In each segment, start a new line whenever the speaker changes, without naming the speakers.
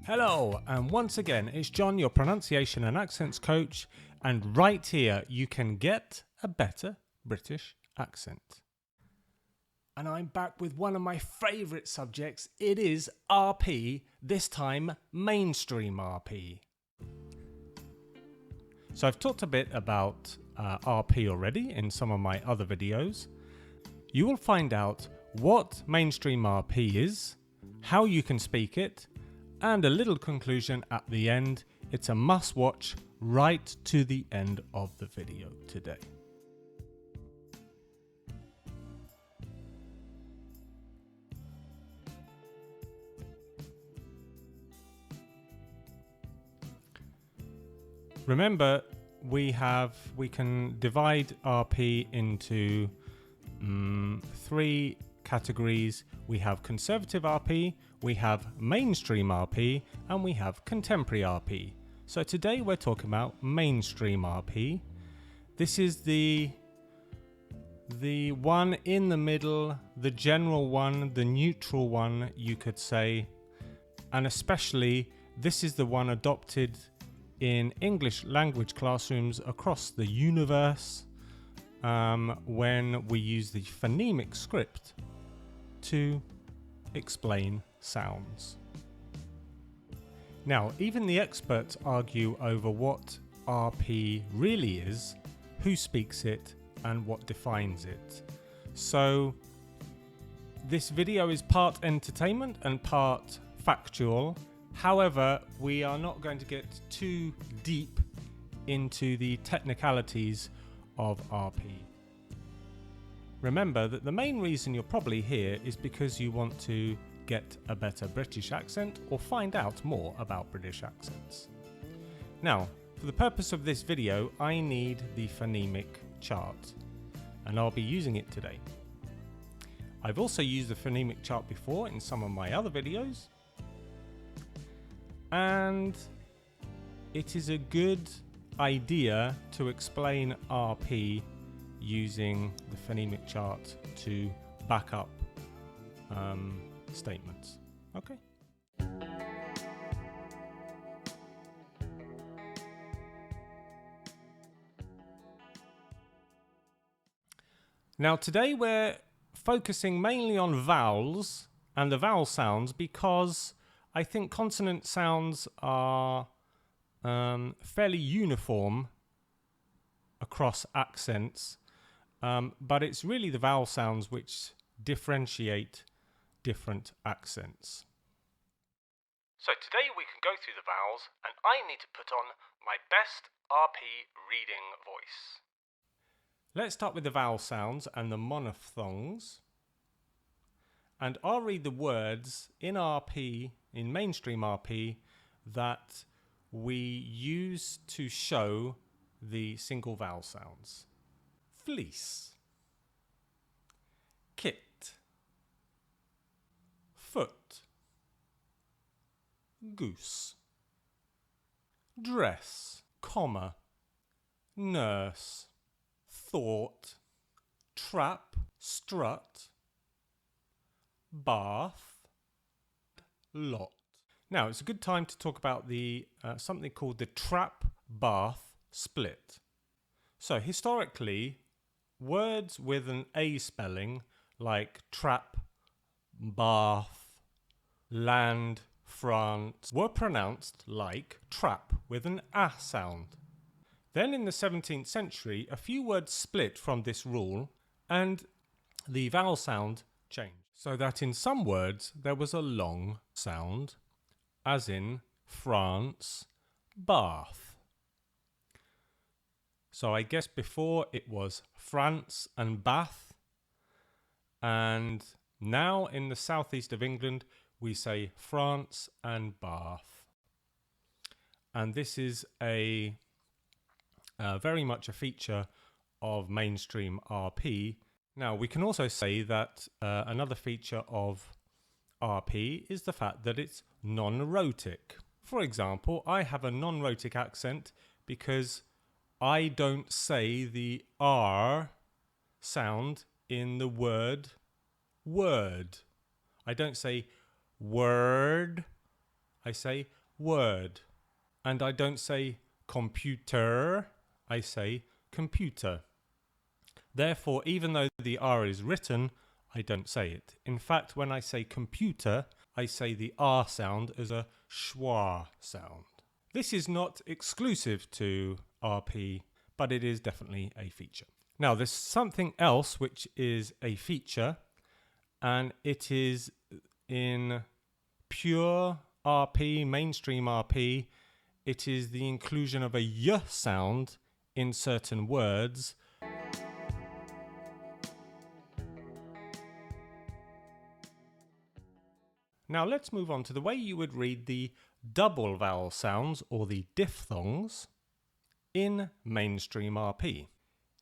Hello, and once again, it's John, your pronunciation and accents coach, and right here you can get a better British accent. And I'm back with one of my favourite subjects. It is RP, this time mainstream RP. So I've talked a bit about RP already in some of my other videos. You will find out what mainstream RP is, how you can speak it, and a little conclusion at the end. It's a must watch right to the end of the video today. Remember, we can divide RP into three categories. We have conservative RP, we have mainstream RP, and we have contemporary RP. So today we're talking about mainstream RP. This is the one in the middle, the general one, the neutral one, you could say. And especially, this is the one adopted in English language classrooms across the universe when we use the phonemic script to explain sounds. Now, even the experts argue over what RP really is, who speaks it, and what defines it. So this video is part entertainment and part factual. However, we are not going to get too deep into the technicalities of RP. Remember that the main reason you're probably here is because you want to get a better British accent or find out more about British accents. Now, for the purpose of this video, I need the phonemic chart, and I'll be using it today. I've also used the phonemic chart before in some of my other videos, and it is a good idea to explain RP using the phonemic chart to back up statements. Okay. Now today we're focusing mainly on vowels and the vowel sounds because I think consonant sounds are fairly uniform across accents, but it's really the vowel sounds which differentiate different accents. So today we can go through the vowels, and I need to put on my best RP reading voice. Let's start with the vowel sounds and the monophthongs, and I'll read the words in RP, in mainstream RP, that we use to show the single vowel sounds. Fleece, kit, foot, goose, dress, comma, nurse, thought, trap, strut, bath, lot. Now it's a good time to talk about the something called the trap bath split. So historically, words with an A spelling like trap, bath, land, France were pronounced like trap with an A sound. Then in the 17th century, a few words split from this rule and the vowel sound changed. So that in some words there was a long sound, as in France, bath. So I guess before it was France and Bath, and now in the southeast of England we say France and Bath. And this is a very much a feature of mainstream RP. Now we can also say that another feature of RP is the fact that it's non-rhotic. For example, I have a non-rhotic accent because I don't say the R sound in the word word. I don't say word, I say word. And I don't say computer, I say computer. Therefore, even though the R is written, I don't say it. In fact, when I say computer, I say the R sound as a schwa sound. This is not exclusive to RP, but it is definitely a feature. Now, there's something else which is a feature, and it is in pure RP, mainstream RP. It is the inclusion of a y sound in certain words. Now let's move on to the way you would read the double vowel sounds, or the diphthongs, in mainstream RP.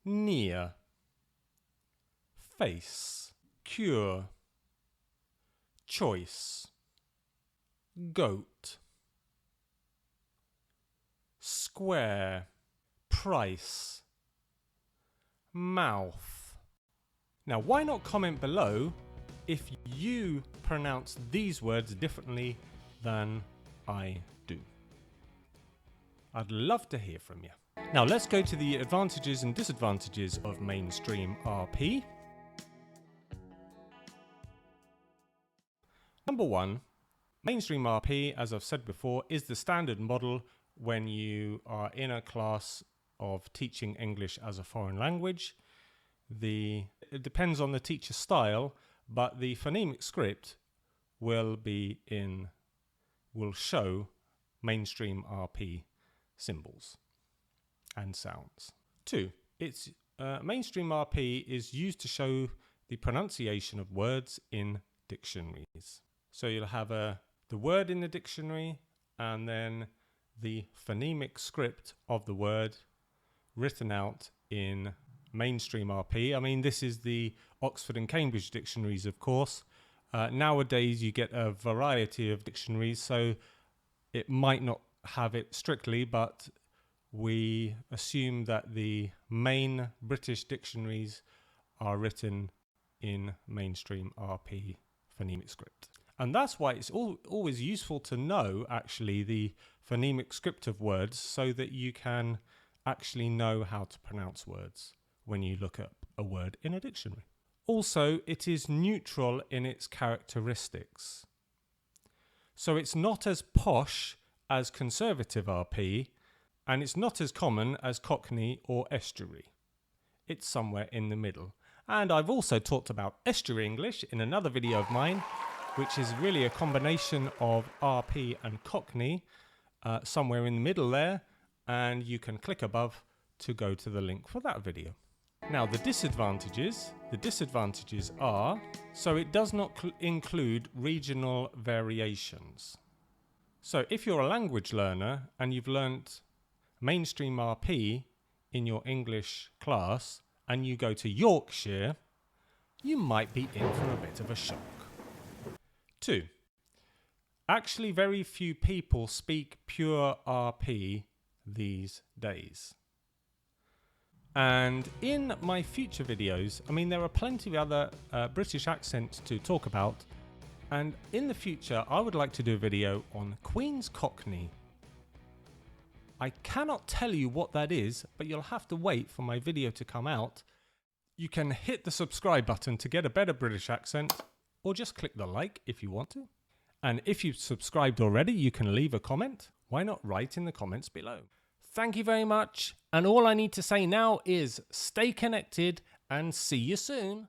Near, face, cure, choice, goat, square, price, mouth. Now, why not comment below if you pronounce these words differently than I do? I'd love to hear from you. Now let's go to the advantages and disadvantages of mainstream RP. Number one, mainstream RP, as I've said before, is the standard model when you are in a class of teaching English as a foreign language. It depends on the teacher's style, but the phonemic script will show mainstream RP symbols and sounds. 2. It's mainstream RP is used to show the pronunciation of words in dictionaries. So you'll have the word in the dictionary and then the phonemic script of the word written out in mainstream RP. I mean, this is the Oxford and Cambridge dictionaries, of course. Nowadays you get a variety of dictionaries, so it might not have it strictly, but we assume that the main British dictionaries are written in mainstream RP phonemic script. And that's why it's always useful to know actually the phonemic script of words, so that you can actually know how to pronounce words when you look up a word in a dictionary. Also, it is neutral in its characteristics. So it's not as posh as conservative RP, and it's not as common as Cockney or Estuary. It's somewhere in the middle. And I've also talked about Estuary English in another video of mine, which is really a combination of RP and Cockney, somewhere in the middle there, and you can click above to go to the link for that video. Now the disadvantages are, so it does not include regional variations. So if you're a language learner and you've learnt mainstream RP in your English class and you go to Yorkshire, you might be in for a bit of a shock. 2. Actually, very few people speak pure RP these days. And in my future videos, I mean, there are plenty of other British accents to talk about. And in the future, I would like to do a video on Queen's Cockney. I cannot tell you what that is, but you'll have to wait for my video to come out. You can hit the subscribe button to get a better British accent, or just click the like if you want to. And if you've subscribed already, you can leave a comment. Why not write in the comments below? Thank you very much. And all I need to say now is stay connected and see you soon.